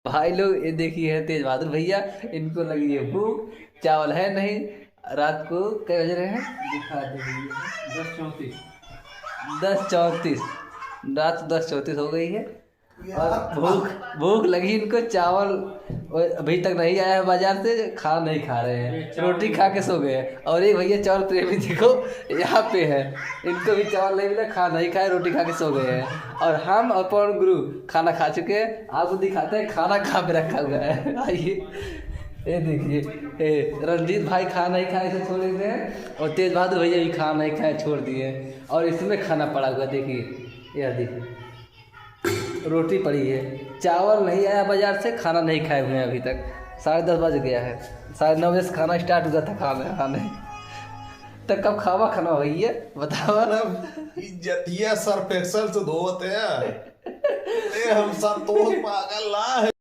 भाई लोग ये देखिए है तेज बहादुर भैया, इनको लगी है भूख, चावल है नहीं। रात को क्या बज रहे हैं दिखा दे भैया, 10:34। 10:34। रात 10:34 हो गई है और भूख भूख लगी इनको। चावल अभी तक नहीं आया है बाजार से, खा नहीं खा रहे हैं, रोटी खा के सो गए हैं। और एक भैया चावल प्रेमी देखो यहाँ पे है, इनको भी चावल नहीं मिला, खा नहीं खाए, रोटी खा के सो गए हैं। और हम और पवन गुरु खाना खा चुके हैं, आपको दिखाते हैं खाना कहाँ पे रखा हुआ है। आइए ये देखिए, रंजीत भाई खा नहीं खाए इसे छोड़ देते हैं, और तेज बहादुर भैया भी खा नहीं खाए छोड़ दिए, और इसमें खाना पड़ा हुआ देखिए, यह देखिए रोटी पड़ी है, चावल नहीं आया बाजार से, खाना नहीं खाए हुए हैं अभी तक। 10:30 बज गया है, 9:30 बजे से खाना स्टार्ट हुआ था खाने। तो कब खावा खाना भैया बताओ। इज्जतिया सर्फ एक्सल से धोते हैं। हम संतोष पागल ना है।